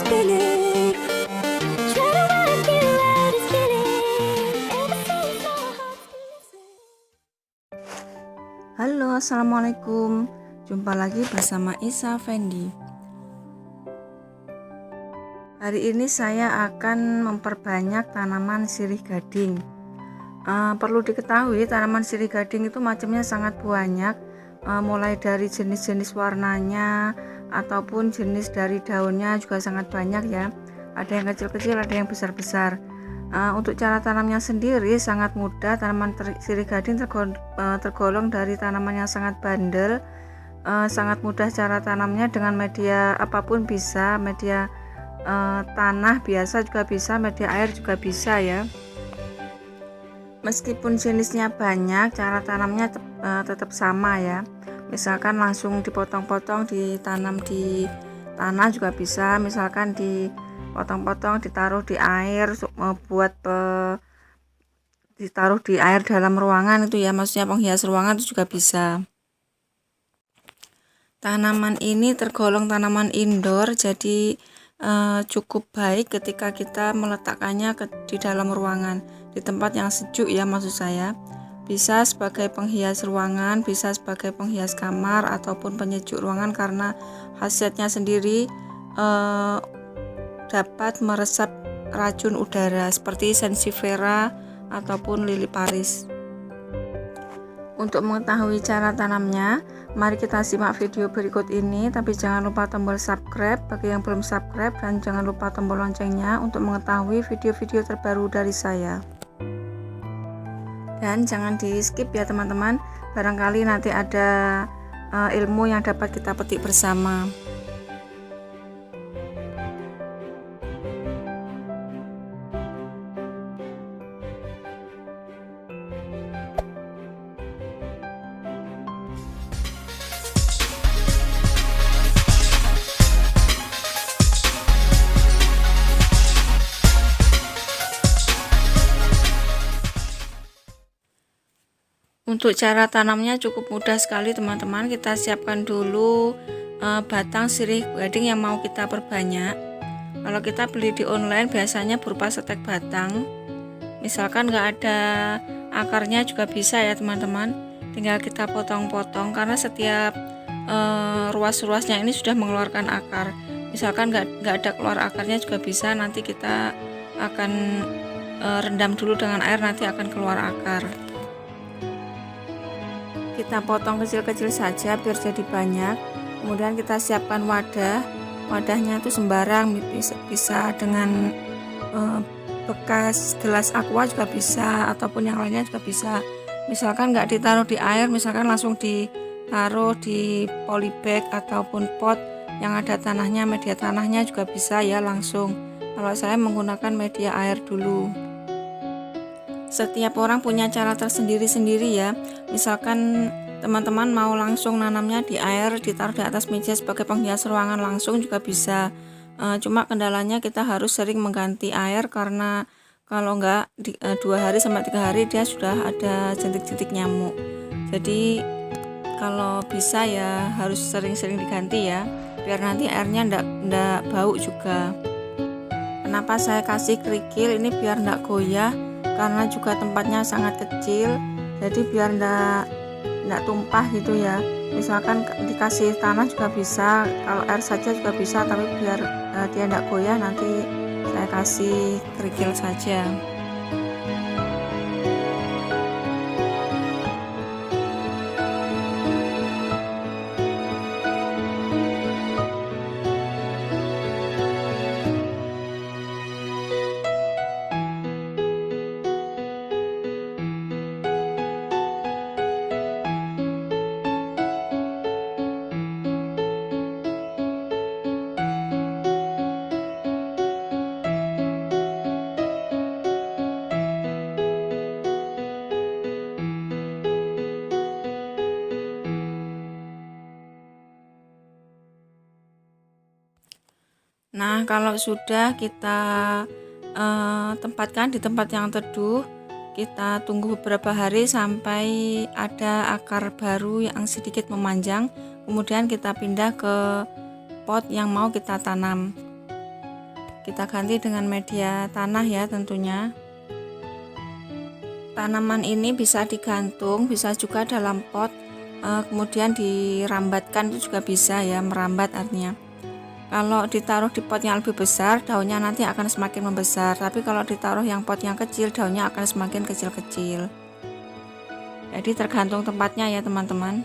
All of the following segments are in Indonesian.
spinning. Try to work you out, it's killing. Ever since my heart's been missing. Halo, assalamualaikum. Jumpa lagi bersama Isa Fendi. Hari ini saya akan memperbanyak tanaman sirih gading. Perlu diketahui tanaman sirih gading itu macamnya sangat banyak, mulai dari jenis-jenis warnanya ataupun jenis dari daunnya juga sangat banyak ya. Ada yang kecil-kecil, ada yang besar-besar. Untuk cara tanamnya sendiri sangat mudah. Tanaman sirih gading tergolong dari tanaman yang sangat bandel. Sangat mudah cara tanamnya, dengan media apapun bisa, media tanah biasa juga bisa, media air juga bisa ya. Meskipun jenisnya banyak, cara tanamnya tetap sama ya. Misalkan langsung dipotong-potong ditanam di tanah juga bisa, misalkan dipotong-potong ditaruh di air ditaruh di air dalam ruangan itu ya, maksudnya penghias ruangan itu juga bisa. Tanaman ini tergolong tanaman indoor, jadi cukup baik ketika kita meletakkannya di dalam ruangan, di tempat yang sejuk ya, maksud saya. Bisa sebagai penghias ruangan, bisa sebagai penghias kamar ataupun penyejuk ruangan, karena khasiatnya sendiri dapat meresap racun udara seperti Sansevieria ataupun Lili Paris. Untuk mengetahui cara tanamnya, mari kita simak video berikut ini. Tapi jangan lupa tombol subscribe bagi yang belum subscribe, dan jangan lupa tombol loncengnya untuk mengetahui video-video terbaru dari saya. Dan jangan di skip ya teman-teman, barangkali nanti ada ilmu yang dapat kita petik bersama. Untuk cara tanamnya cukup mudah sekali teman-teman. Kita siapkan dulu batang sirih gading yang mau kita perbanyak. Kalau kita beli di online biasanya berupa setek batang. Misalkan nggak ada akarnya juga bisa ya teman-teman. Tinggal kita potong-potong, karena setiap ruas-ruasnya ini sudah mengeluarkan akar. Misalkan nggak ada keluar akarnya juga bisa, nanti kita akan rendam dulu dengan air, nanti akan keluar akar. Kita potong kecil-kecil saja biar jadi banyak. Kemudian kita siapkan wadahnya itu sembarang, bisa dengan bekas gelas aqua juga bisa, ataupun yang lainnya juga bisa. Misalkan nggak ditaruh di air, misalkan langsung ditaruh di polybag ataupun pot yang ada tanahnya, media tanahnya juga bisa ya langsung. Kalau saya menggunakan media air dulu. Setiap orang punya cara tersendiri-sendiri ya. Misalkan teman-teman mau langsung nanamnya di air, ditaruh di atas meja sebagai penghias ruangan langsung juga bisa. Cuma kendalanya kita harus sering mengganti air, karena kalau enggak 2 hari sampai 3 hari dia sudah ada jentik-jentik nyamuk. Jadi kalau bisa ya harus sering-sering diganti ya, biar nanti airnya enggak bau juga. Kenapa saya kasih kerikil ini biar enggak goyah? Karena juga tempatnya sangat kecil, jadi biar enggak tumpah gitu ya. Misalkan dikasih tanah juga bisa, kalau air saja juga bisa, tapi biar dia enggak goyah nanti saya kasih kerikil saja. Nah, kalau sudah kita tempatkan di tempat yang teduh, kita tunggu beberapa hari sampai ada akar baru yang sedikit memanjang. Kemudian kita pindah ke pot yang mau kita tanam. kita ganti dengan media tanah ya tentunya. Tanaman ini bisa digantung, bisa juga dalam pot, kemudian dirambatkan itu juga bisa ya, merambat artinya. Kalau ditaruh di pot yang lebih besar, daunnya nanti akan semakin membesar. Tapi kalau ditaruh yang pot yang kecil, daunnya akan semakin kecil-kecil. Jadi tergantung tempatnya ya teman-teman.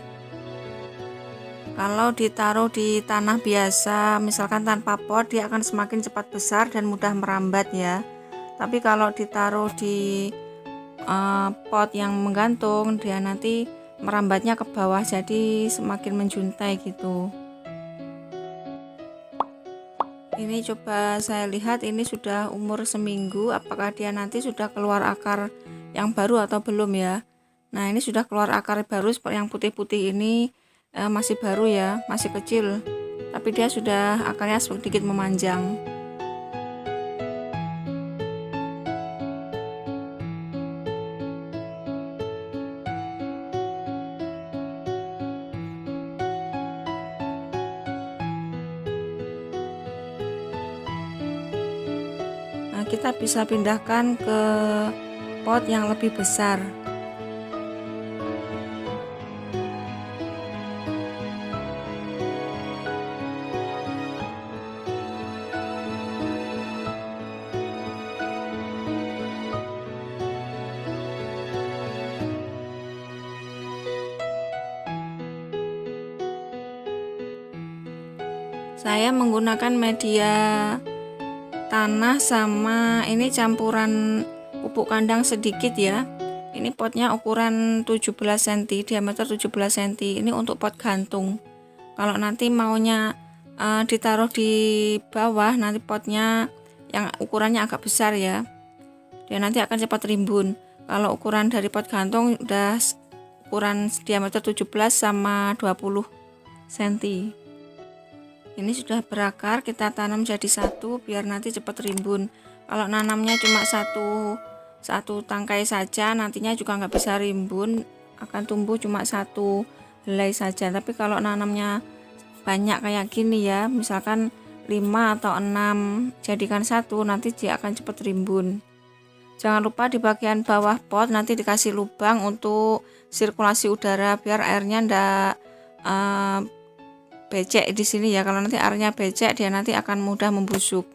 Kalau ditaruh di tanah biasa, misalkan tanpa pot, dia akan semakin cepat besar dan mudah merambat ya. Tapi kalau ditaruh di pot yang menggantung, dia nanti merambatnya ke bawah, jadi semakin menjuntai gitu. Ini coba saya lihat, ini sudah umur seminggu, apakah dia nanti sudah keluar akar yang baru atau belum ya. Nah ini sudah keluar akar baru, seperti yang putih-putih ini masih baru ya, masih kecil, tapi dia sudah akarnya sedikit memanjang. Nah, kita bisa pindahkan ke pot yang lebih besar. Saya menggunakan media tanah sama ini campuran pupuk kandang sedikit ya. Ini potnya ukuran 17 cm, diameter 17 cm. Ini untuk pot gantung. Kalau nanti maunya ditaruh di bawah, nanti potnya yang ukurannya agak besar ya, dia nanti akan cepat rimbun. Kalau ukuran dari pot gantung udah ukuran diameter 17 sama 20 cm. Ini sudah berakar, kita tanam jadi satu biar nanti cepat rimbun. Kalau nanamnya cuma satu tangkai saja, nantinya juga nggak bisa rimbun, akan tumbuh cuma satu helai saja. Tapi kalau nanamnya banyak kayak gini ya, misalkan 5 atau 6 jadikan satu, nanti dia akan cepat rimbun. Jangan lupa di bagian bawah pot nanti dikasih lubang untuk sirkulasi udara biar airnya ndak becek di sini ya. Kalau nanti airnya becek, dia nanti akan mudah membusuk.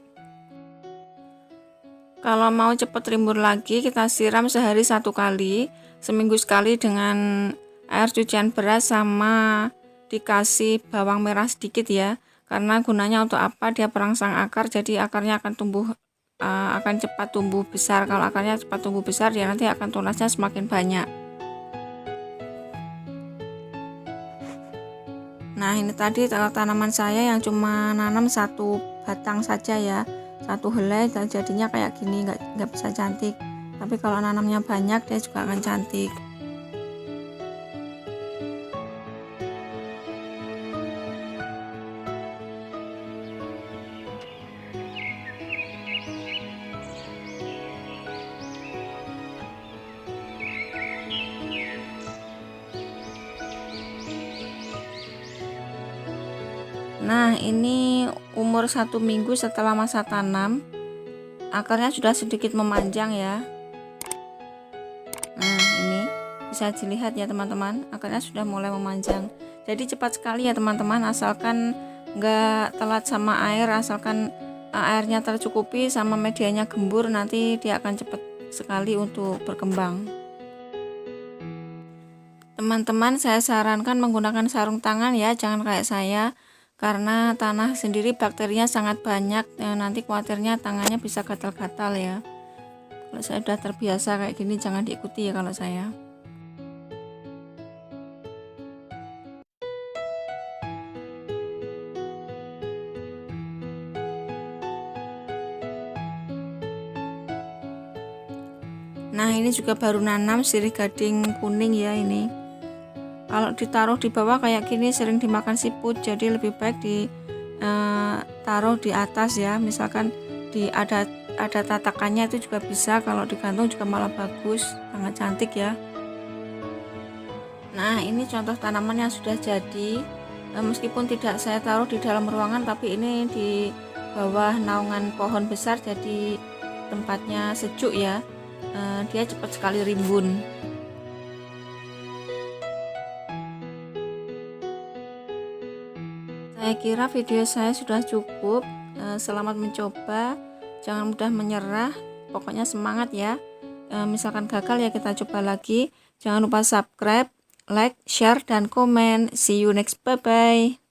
Kalau mau cepat rimbun lagi, kita siram sehari 1 kali, seminggu sekali dengan air cucian beras sama dikasih bawang merah sedikit ya. Karena gunanya untuk apa? Dia perangsang akar, jadi akarnya akan cepat tumbuh besar. Kalau akarnya cepat tumbuh besar, dia nanti akan tunasnya semakin banyak. Nah ini tadi tanaman saya yang cuma nanam satu batang saja ya, satu helai, dan jadinya kayak gini, nggak bisa cantik. Tapi kalau nanamnya banyak, dia juga akan cantik. Nah ini umur 1 minggu setelah masa tanam, akarnya sudah sedikit memanjang ya. Nah ini bisa dilihat ya teman-teman, akarnya sudah mulai memanjang. Jadi cepat sekali ya teman-teman, asalkan nggak telat sama air, asalkan airnya tercukupi sama medianya gembur, nanti dia akan cepat sekali untuk berkembang. Teman-teman, saya sarankan menggunakan sarung tangan ya, jangan kayak saya. Karena tanah sendiri bakterinya sangat banyak, nanti khawatirnya tangannya bisa gatal-gatal ya. Kalau saya sudah terbiasa kayak gini, jangan diikuti ya kalau saya. Nah ini juga baru nanam sirih gading kuning ya ini. Kalau ditaruh di bawah kayak gini sering dimakan siput, jadi lebih baik ditaruh di atas ya. Misalkan ada tatakannya itu juga bisa, kalau digantung juga malah bagus, sangat cantik ya. Nah ini contoh tanaman yang sudah jadi, meskipun tidak saya taruh di dalam ruangan, tapi ini di bawah naungan pohon besar, jadi tempatnya sejuk ya. Dia cepat sekali rimbun. Saya kira video saya sudah cukup. Selamat mencoba, jangan mudah menyerah, pokoknya semangat ya. Misalkan gagal ya kita coba lagi. Jangan lupa subscribe, like, share, dan komen. See you next, bye bye.